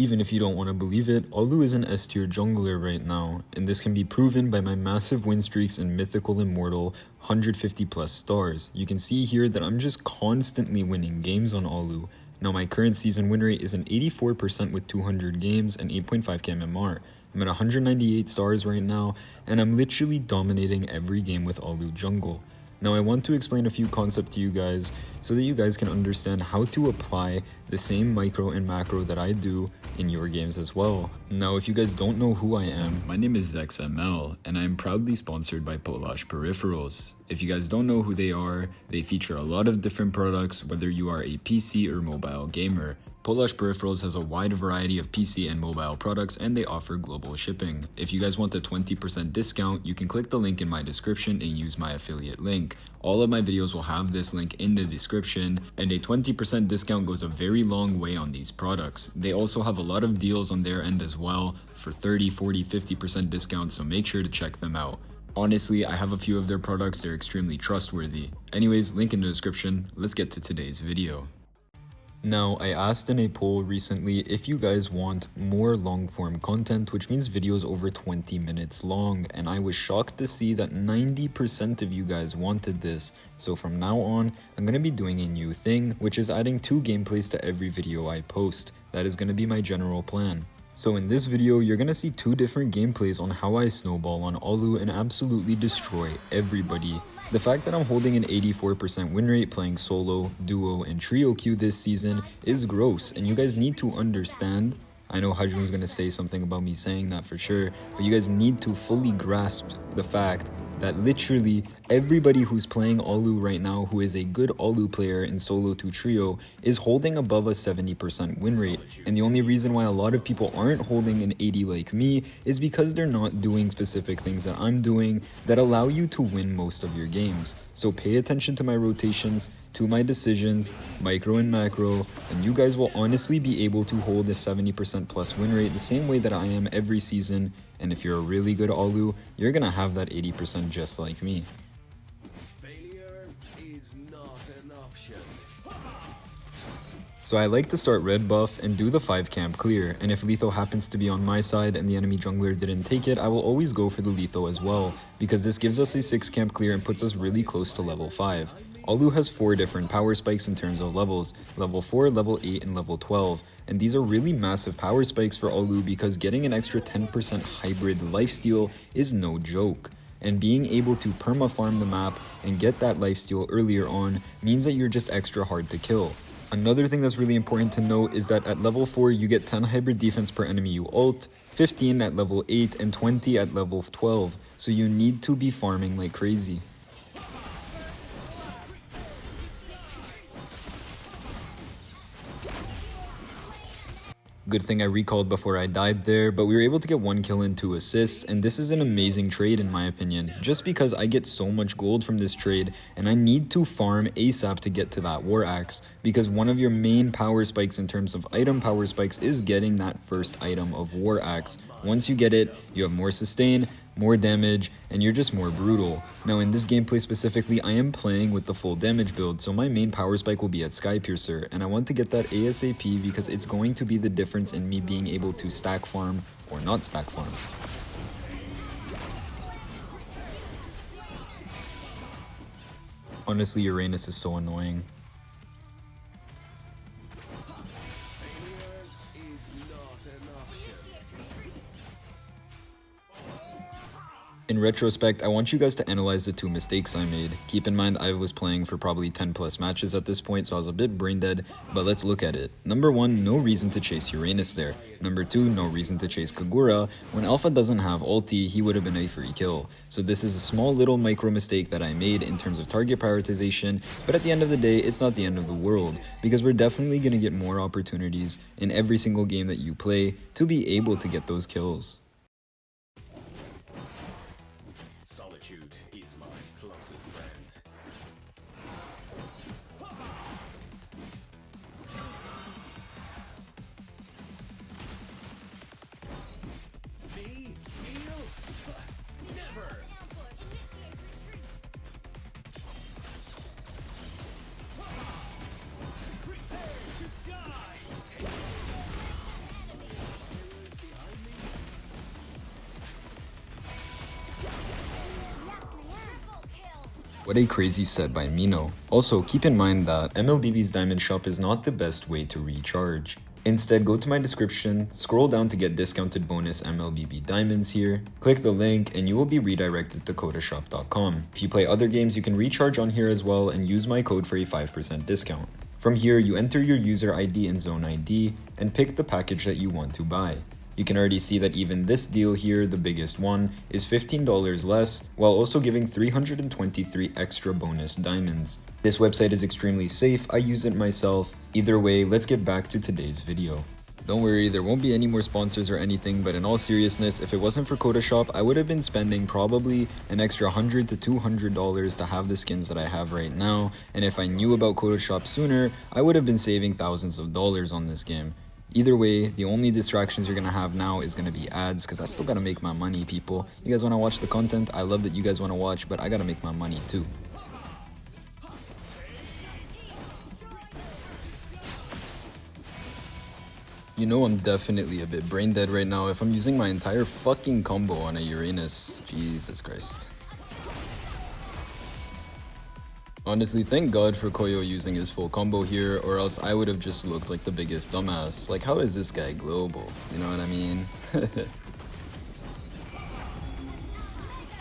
Even if you don't want to believe it, Alu is an S tier jungler right now, and this can be proven by my massive win streaks in mythical immortal 150 plus stars. You can see here that I'm just constantly winning games on Alu. Now my current season win rate is an 84% with 200 games and 8.5k MMR. I'm at 198 stars right now, and I'm literally dominating every game with Alu jungle. Now I want to explain a few concepts to you guys so that you guys can understand how to apply the same micro and macro that I do in your games as well. Now if you guys don't know who I am, my name is ZexML and I am proudly sponsored by Polish Peripherals. If you guys don't know who they are, they feature a lot of different products whether you are a PC or mobile gamer. Polish Peripherals has a wide variety of PC and mobile products and they offer global shipping. If you guys want a 20% discount, you can click the link in my description and use my affiliate link. All of my videos will have this link in the description, and a 20% discount goes a very long way on these products. They also have a lot of deals on their end as well for 30, 40, 50% discounts, so make sure to check them out. Honestly, I have a few of their products, they're extremely trustworthy. Anyways, link in the description. Let's get to today's video. Now, I asked in a poll recently if you guys want more long-form content, which means videos over 20 minutes long, and I was shocked to see that 90% of you guys wanted this. So from now on, I'm going to be doing a new thing, which is adding 2 gameplays to every video I post. That is going to be my general plan. So in this video, you're going to see 2 different gameplays on how I snowball on Alu and absolutely destroy everybody. The fact that I'm holding an 84% win rate playing solo, duo, and trio queue this season is gross, and you guys need to understand. I know Hajun is going to say something about me saying that for sure, but you guys need to fully grasp the fact that literally everybody who's playing Alu right now who is a good Alu player in solo to trio is holding above a 70% win rate. And the only reason why a lot of people aren't holding an 80 like me is because they're not doing specific things that I'm doing that allow you to win most of your games. So pay attention to my rotations, to my decisions, micro and macro, and you guys will honestly be able to hold a 70% plus win rate the same way that I am every season. And if you're a really good Alu, you're gonna have that 80% just like me. Failure is not an option. So I like to start red buff and do the 5 camp clear, and if Letho happens to be on my side and the enemy jungler didn't take it, I will always go for the Letho as well, because this gives us a 6 camp clear and puts us really close to level 5. Alu has 4 different power spikes in terms of levels, level 4, level 8, and level 12, and these are really massive power spikes for Alu because getting an extra 10% hybrid lifesteal is no joke. And being able to perma-farm the map and get that lifesteal earlier on means that you're just extra hard to kill. Another thing that's really important to note is that at level 4 you get 10 hybrid defense per enemy you ult, 15 at level 8, and 20 at level 12, so you need to be farming like crazy. Good thing I recalled before I died there, but we were able to get 1 kill and 2 assists, and this is an amazing trade in my opinion, just because I get so much gold from this trade, and I need to farm ASAP to get to that War Axe, because one of your main power spikes in terms of item power spikes is getting that first item of War Axe. Once you get it, you have more sustain, more damage, and you're just more brutal. Now in this gameplay specifically, I am playing with the full damage build, so my main power spike will be at Sky Piercer, and I want to get that ASAP because it's going to be the difference in me being able to stack farm or not stack farm. Honestly, Uranus is so annoying. In retrospect, I want you guys to analyze the 2 mistakes I made. Keep in mind I was playing for probably 10 plus matches at this point, so I was a bit brain dead, but let's look at it. Number 1, no reason to chase Uranus there. Number 2, no reason to chase Kagura. When Alpha doesn't have ulti, he would have been a free kill. So this is a small little micro mistake that I made in terms of target prioritization, but at the end of the day, it's not the end of the world, because we're definitely going to get more opportunities in every single game that you play to be able to get those kills. Solitude is my closest friend. Me? Heal? Never! Prepare to die! What a crazy set by Mino. Also, keep in mind that MLBB's Diamond Shop is not the best way to recharge. Instead, go to my description, scroll down to get discounted bonus MLBB diamonds here, click the link, and you will be redirected to kodashop.com. If you play other games, you can recharge on here as well and use my code for a 5% discount. From here, you enter your user ID and zone ID and pick the package that you want to buy. You can already see that even this deal here, the biggest one, is $15 less, while also giving 323 extra bonus diamonds. This website is extremely safe, I use it myself. Either way, let's get back to today's video. Don't worry, there won't be any more sponsors or anything, but in all seriousness, if it wasn't for Kodashop, I would have been spending probably an extra $100 to $200 to have the skins that I have right now, and if I knew about Kodashop sooner, I would have been saving thousands of dollars on this game. Either way, the only distractions you're gonna have now is gonna be ads, because I still gotta make my money, people. You guys wanna watch the content? I love that you guys wanna watch, but I gotta make my money too. You know I'm definitely a bit brain dead right now if I'm using my entire fucking combo on a Uranus. Jesus Christ. Honestly, thank God for Koyo using his full combo here, or else I would have just looked like the biggest dumbass. Like, how is this guy global? You know what I mean?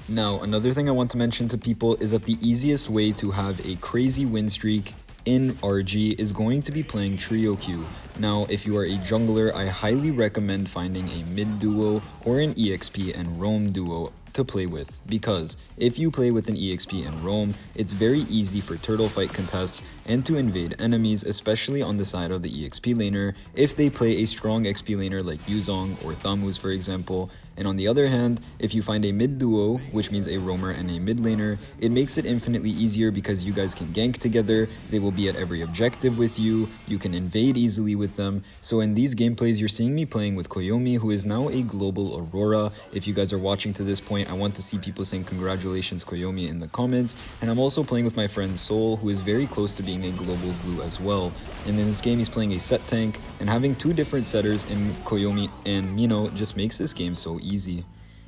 Now, another thing I want to mention to people is that the easiest way to have a crazy win streak in RG is going to be playing trio queue. Now, if you are a jungler, I highly recommend finding a mid duo or an EXP and roam duo to play with, because if you play with an EXP and roam, it's very easy for turtle fight contests and to invade enemies, especially on the side of the EXP laner if they play a strong XP laner like Yuzong or Thamuz for example. And on the other hand, if you find a mid duo, which means a roamer and a mid laner, it makes it infinitely easier because you guys can gank together, they will be at every objective with you, you can invade easily with them. So in these gameplays, you're seeing me playing with Koyomi, who is now a global Aurora. If you guys are watching to this point, I want to see people saying congratulations Koyomi in the comments. And I'm also playing with my friend Soul, who is very close to being a global blue as well. And in this game, he's playing a set tank, and having two different setters in Koyomi and Mino just makes this game so easy.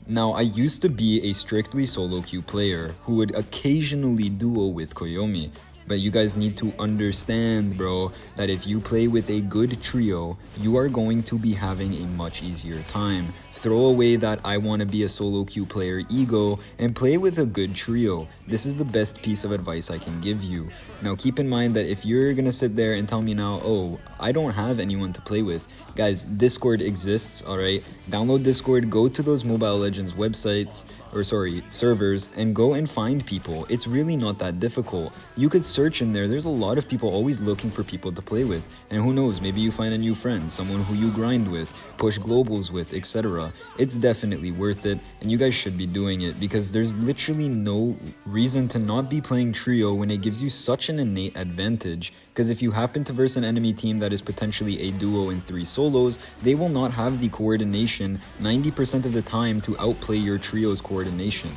Now, I used to be a strictly solo queue player who would occasionally duo with Koyomi, but you guys need to understand, bro, that if you play with a good trio, you are going to be having a much easier time. Throw away that I want to be a solo queue player ego and play with a good trio. This is the best piece of advice I can give you. Now keep in mind that if you're gonna sit there and tell me now, oh, I don't have anyone to play with, guys, Discord exists, alright? Download Discord, go to those Mobile Legends websites, or sorry, servers, and go and find people. It's really not that difficult. You could search in there, there's a lot of people always looking for people to play with, and who knows, maybe you find a new friend, someone who you grind with, push globals with, etc. It's definitely worth it, and you guys should be doing it because there's literally no reason to not be playing trio when it gives you such an innate advantage. Because if you happen to verse an enemy team that is potentially a duo and 3 solos, they will not have the coordination 90% of the time to outplay your trio's coordination.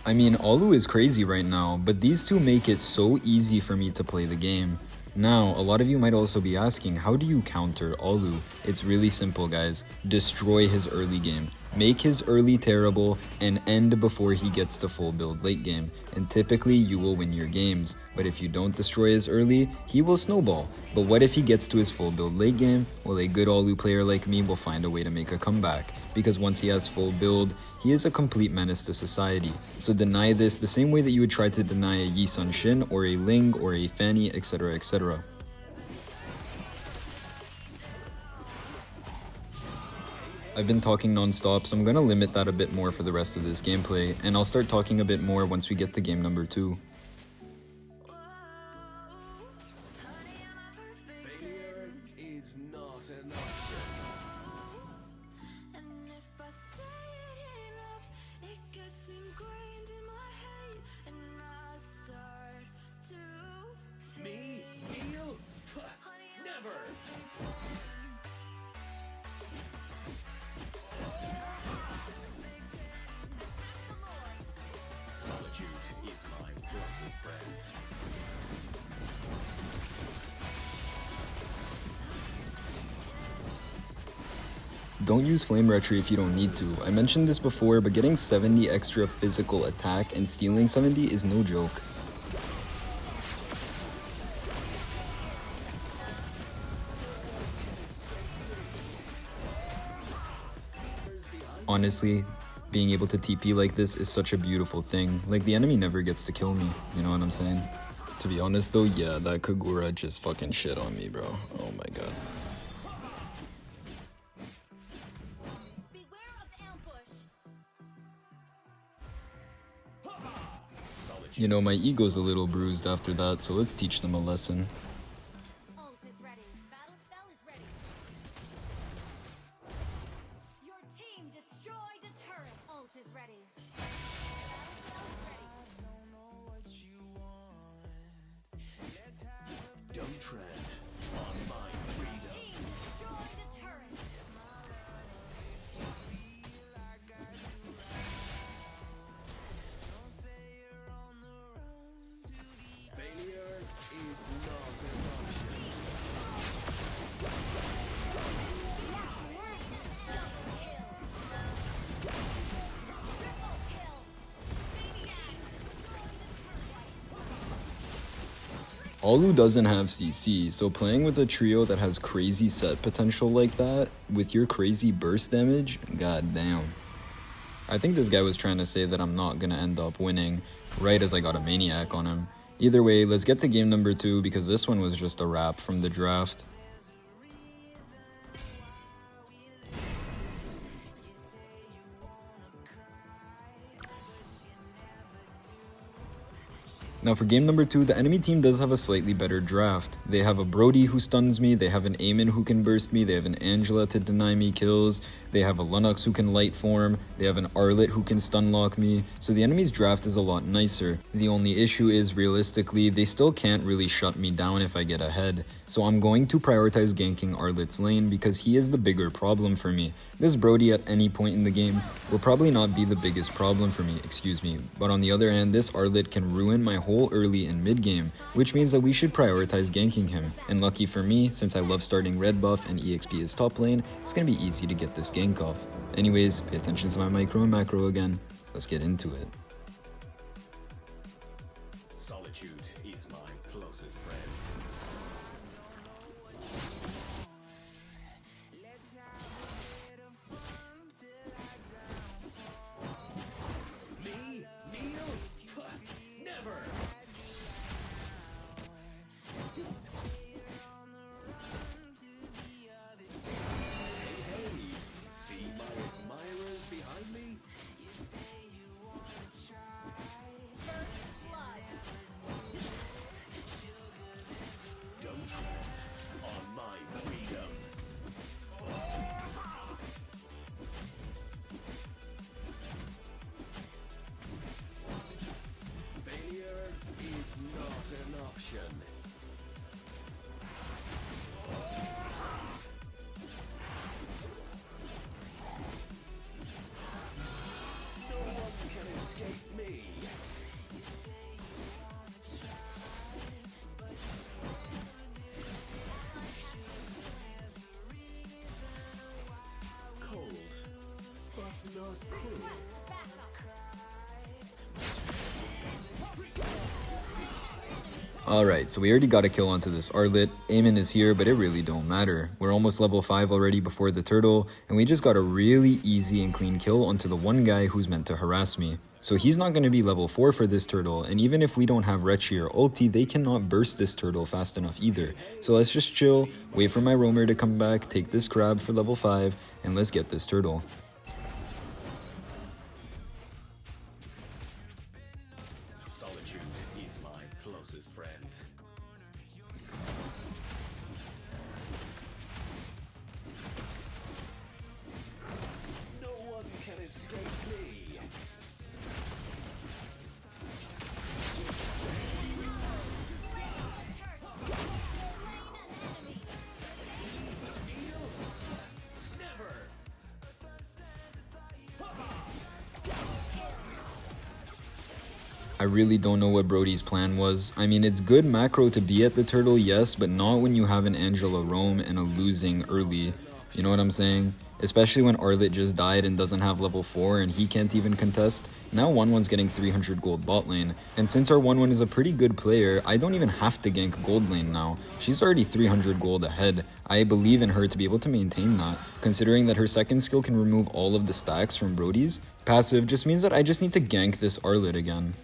I mean, Alu is crazy right now, but these two make it so easy for me to play the game. Now, a lot of you might also be asking, how do you counter Alu? It's really simple, guys. Destroy his early game. Make his early terrible and end before he gets to full build late game, and typically you will win your games. But if you don't destroy his early, he will snowball. But what if he gets to his full build late game? Well, a good Alu player like me will find a way to make a comeback, because once he has full build, he is a complete menace to society. So deny this the same way that you would try to deny a Yi Sun Shin or a Ling or a Fanny, etc, etc. I've been talking non-stop, so I'm gonna limit that a bit more for the rest of this gameplay, and I'll start talking a bit more once we get to game number 2. Failure is not an option. Me? Heal? Never! Solitude is my closest. Don't use Flame Retry if you don't need to. I mentioned this before, but getting 70 extra physical attack and stealing 70 is no joke. Honestly, being able to TP like this is such a beautiful thing. Like, the enemy never gets to kill me, you know what I'm saying? To be honest though, yeah, that Kagura just fucking shit on me, bro. Oh my god. You know, my ego's a little bruised after that, so let's teach them a lesson. Ult is ready. Battle spell is ready. Your team destroyed a turret. Ult is ready. Battle spell is ready. Don't tread on my freedom. Team destroyed a turret. Failure is not an option. Triple kill. Maniac destroyed a turret. Alu doesn't have CC, so playing with a trio that has crazy set potential like that, with your crazy burst damage, goddamn. I think this guy was trying to say that I'm not gonna end up winning, right as I got a Maniac on him. Either way, let's get to game number 2, because this one was just a wrap from the draft. Now for game number 2, the enemy team does have a slightly better draft. They have a Brody who stuns me, they have an Eamon who can burst me, they have an Angela to deny me kills, they have a Lunox who can light form, they have an Arlet who can stun lock me, so the enemy's draft is a lot nicer. The only issue is, realistically, they still can't really shut me down if I get ahead, so I'm going to prioritize ganking Arlet's lane because he is the bigger problem for me. This Brody at any point in the game will probably not be the biggest problem for me, but on the other hand, this Arlet can ruin my whole early and mid game, which means that we should prioritize ganking him. And lucky for me, since I love starting red buff and EXP is top lane, it's gonna be easy to get this gank off. Anyways, pay attention to my micro and macro again. Let's get into it. Solitude is my closest friend. Me? Kneel? Never! Hey, see my admirers behind me? First blood. Don't tread on my freedom. Failure is not an option. No one can escape me. Cold, but not cruel. Request backup. Alright, so we already got a kill onto this Arlet. Eamon is here, but it really don't matter. We're almost level 5 already before the turtle, and we just got a really easy and clean kill onto the one guy who's meant to harass me. So he's not going to be level 4 for this turtle, and even if we don't have Retchi or ulti, they cannot burst this turtle fast enough either. So let's just chill, wait for my roamer to come back, take this crab for level 5, and let's get this turtle. Solitude is my closest friend. No one can escape me. Never. I really don't know what Brody's plan was. I mean, it's good macro to be at the turtle, yes, but not when you have an Angela roam and a losing early. You know what I'm saying? especially when Arlit just died and doesn't have level 4 and he can't even contest. Now 1-1's getting 300 gold bot lane, and since our 1-1 is a pretty good player, I don't even have to gank gold lane now. She's already 300 gold ahead. I believe in her to be able to maintain that, considering that her second skill can remove all of the stacks from Brody's. Passive just means that I just need to gank this Arlit again.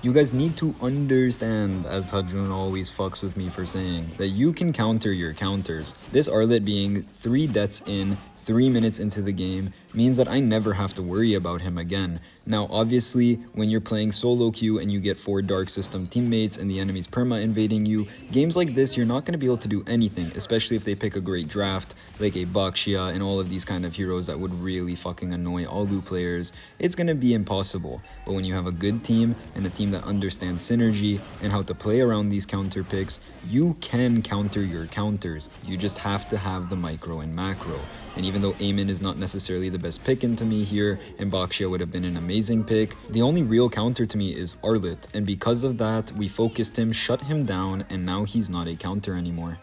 You guys need to understand, as Hajun always fucks with me for saying, that you can counter your counters. This Arlit being 3 deaths in, 3 minutes into the game, means that I never have to worry about him again. Now obviously, when you're playing solo queue and you get 4 Dark System teammates and the enemy's perma invading you, games like this you're not going to be able to do anything, especially if they pick a great draft, like a Bakshia and all of these kind of heroes that would really fucking annoy Alu players. It's going to be impossible. But when you have a good team and a team that understands synergy and how to play around these counter picks, you can counter your counters. You just have to have the micro and macro. And even though Eamon is not necessarily the best pick into me here, and Bakshia would have been an amazing pick, the only real counter to me is Arlit, and because of that, we focused him, shut him down, and now he's not a counter anymore.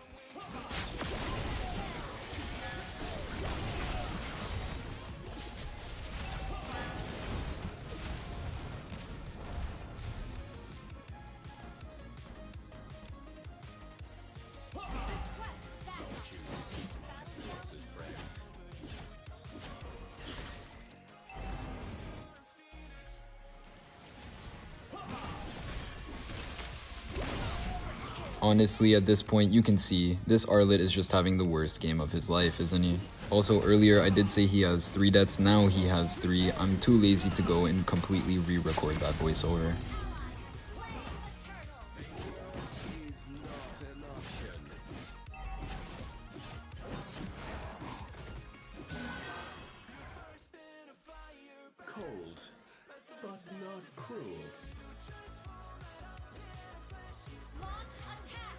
Honestly, at this point, you can see this Arlit is just having the worst game of his life, isn't he? Also, earlier I did say he has 3 deaths, now he has 3. I'm too lazy to go and completely re-record that voiceover. Cold, but not cruel. Launch attack!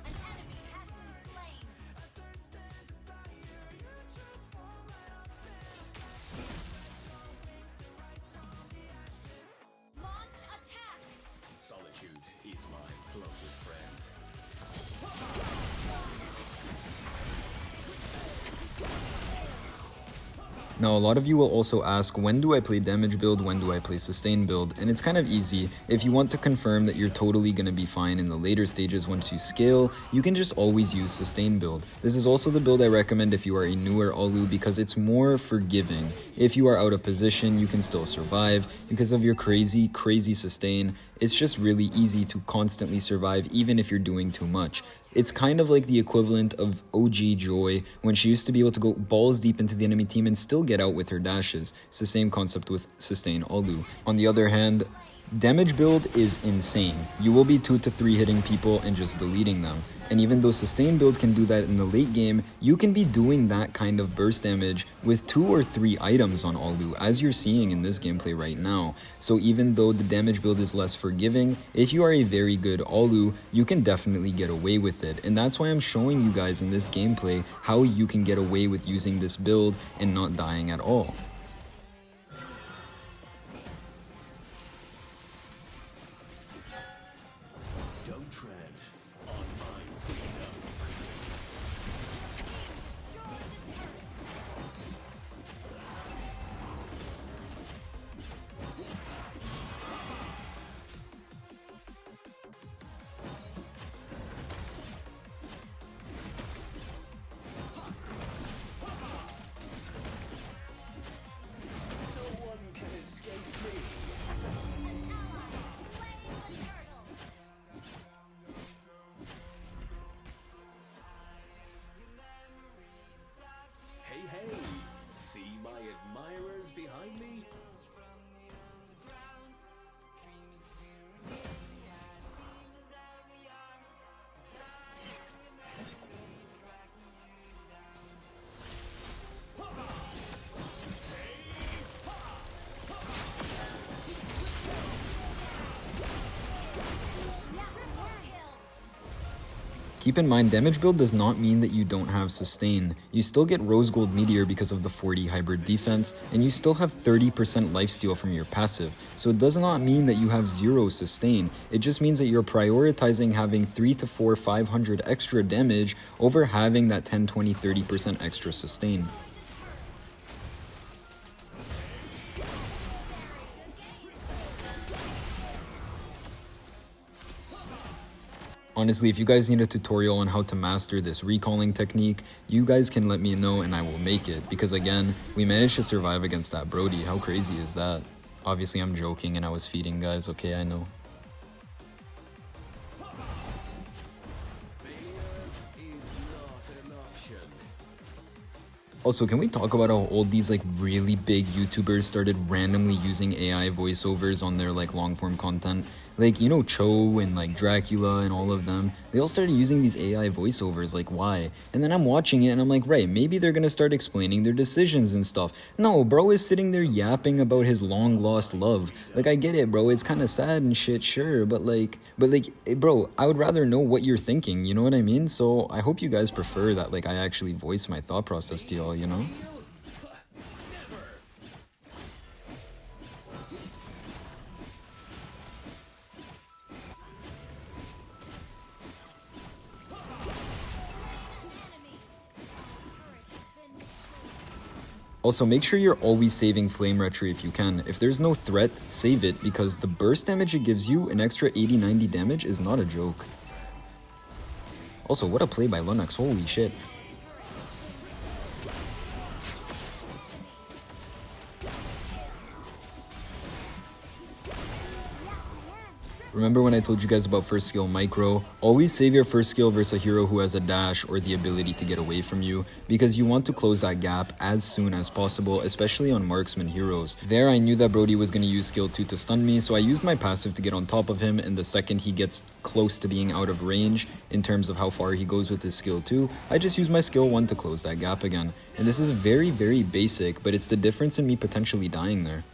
An enemy has been slain. Launch attack! Solitude is my closest friend. Now, a lot of you will also ask, when do I play damage build, when do I play sustain build? And it's kind of easy. If you want to confirm that you're totally going to be fine in the later stages once you scale, you can just always use sustain build. This is also the build I recommend if you are a newer Alu because it's more forgiving. If you are out of position, you can still survive. Because of your crazy sustain, it's just really easy to constantly survive even if you're doing too much. It's kind of like the equivalent of OG Joy when she used to be able to go balls deep into the enemy team and still get out with her dashes. It's the same concept with sustain Alu. On the other hand, damage build is insane. You will be 2 to 3 hitting people and just deleting them. And even though sustain build can do that in the late game, you can be doing that kind of burst damage with 2 or 3 items on Alu, as you're seeing in this gameplay right now. So even though the damage build is less forgiving, if you are a very good Alu, you can definitely get away with it. And that's why I'm showing you guys in this gameplay how you can get away with using this build and not dying at all. Don't tread on my freedom. Destroy the turret! Keep in mind, damage build does not mean that you don't have sustain. You still get Rose Gold Meteor because of the 40 hybrid defense, and you still have 30% lifesteal from your passive. So it does not mean that you have 0 sustain. It just means that you're prioritizing having 3 to 4, 500 extra damage over having that 10, 20, 30% extra sustain. Honestly, if you guys need a tutorial on how to master this recalling technique, you guys can let me know and I will make it. Because again, we managed to survive against that Brody. How crazy is that? Obviously, I'm joking and I was feeding guys. Okay, I know. Also, can we talk about how all these like really big YouTubers started randomly using AI voiceovers on their like long form content? Like, you know, Cho and like Dracula and all of them, they all started using these AI voiceovers, like why? And then I'm watching it and I'm like, right, maybe they're gonna start explaining their decisions and stuff. No, bro is sitting there yapping about his long lost love. Like, I get it, bro, it's kind of sad and shit, sure, but like, bro, I would rather know what you're thinking, you know what I mean? So I hope you guys prefer that like I actually voice my thought process to y'all, you know? Also, make sure you're always saving Flame Retry if you can. If there's no threat, save it, because the burst damage it gives you, an extra 80-90 damage, is not a joke. Also, what a play by Lunox, holy shit. Remember when I told you guys about first skill micro? Always save your first skill versus a hero who has a dash or the ability to get away from you, because you want to close that gap as soon as possible, especially on marksman heroes. There I knew that Brody was going to use skill 2 to stun me, so I used my passive to get on top of him, and the second he gets close to being out of range in terms of how far he goes with his skill 2, I just use my skill 1 to close that gap again. And this is very, very basic, but it's the difference in me potentially dying there.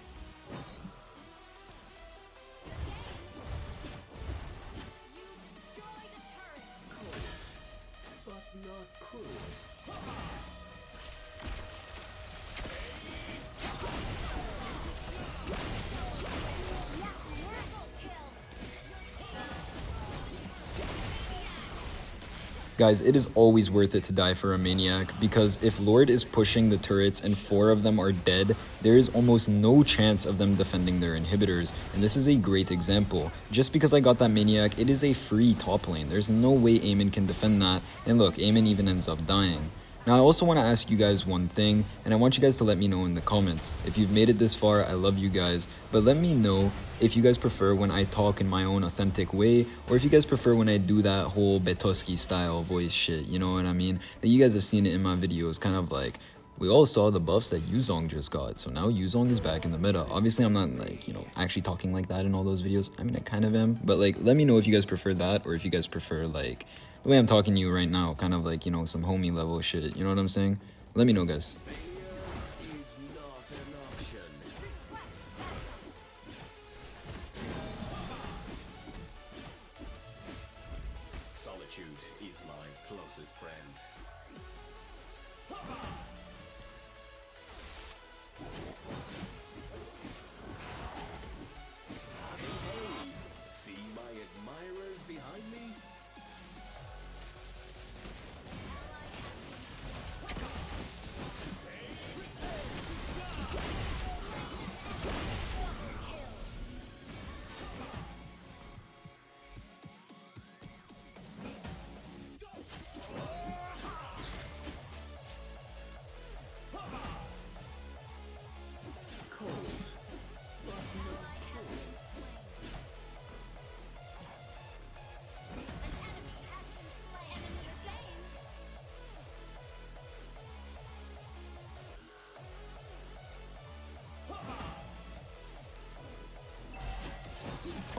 Guys, it is always worth it to die for a maniac, because if Lord is pushing the turrets and 4 of them are dead, there is almost no chance of them defending their inhibitors, and this is a great example. Just because I got that maniac, it is a free top lane. There's no way Eamon can defend that, and look, Eamon even ends up dying. Now, I also want to ask you guys one thing, and I want you guys to let me know in the comments. If you've made it this far, I love you guys, but let me know if you guys prefer when I talk in my own authentic way, or if you guys prefer when I do that whole Betoski style voice shit, you know what I mean? That you guys have seen it in my videos, kind of like, we all saw the buffs that Yuzong just got, so now Yuzong is back in the meta. Obviously, I'm not, like, you know, actually talking like that in all those videos. I mean, I kind of am, but, like, let me know if you guys prefer that, or if you guys prefer, like, the way I'm talking to you right now, kind of like, you know, some homie level shit, you know what I'm saying? Let me know, guys. Solitude is my closest friend. Hey, see my admirers behind me?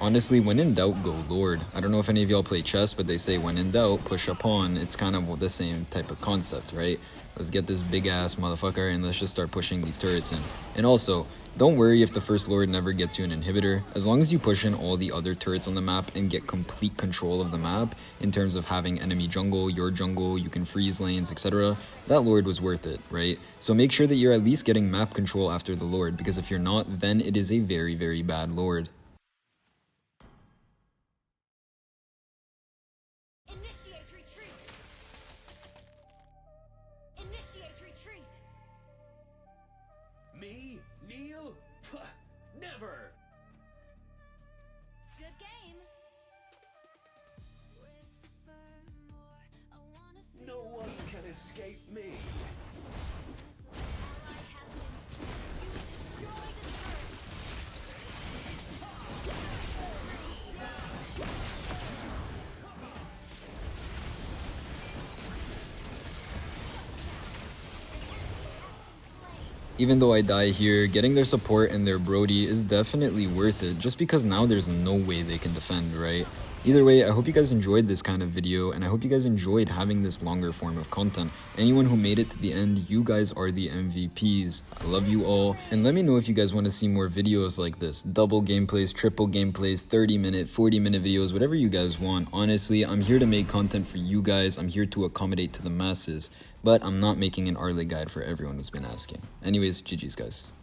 Honestly, when in doubt, go Lord. I don't know if any of y'all play chess, but they say when in doubt, push a pawn. It's kind of the same type of concept, right? Let's get this big ass motherfucker and let's just start pushing these turrets in. And also, don't worry if the first Lord never gets you an inhibitor. As long as you push in all the other turrets on the map and get complete control of the map in terms of having enemy jungle, your jungle, you can freeze lanes, etc. That Lord was worth it, right? So make sure that you're at least getting map control after the Lord, because if you're not, then it is a very, very bad Lord. Initiate retreat. Initiate retreat. Me? Kneel? Puh, never! Good game. No one can escape me. Ally has been slain. You have destroyed a turret. Even though I die here, getting their support and their Brody is definitely worth it, just because now there's no way they can defend, right? Either way, I hope you guys enjoyed this kind of video, and I hope you guys enjoyed having this longer form of content. Anyone who made it to the end, you guys are the MVPs. I love you all, and let me know if you guys want to see more videos like this. Double gameplays, triple gameplays, 30-minute, 40-minute videos, whatever you guys want. Honestly, I'm here to make content for you guys. I'm here to accommodate to the masses, but I'm not making an Arle guide for everyone who's been asking. Anyways, GG's guys.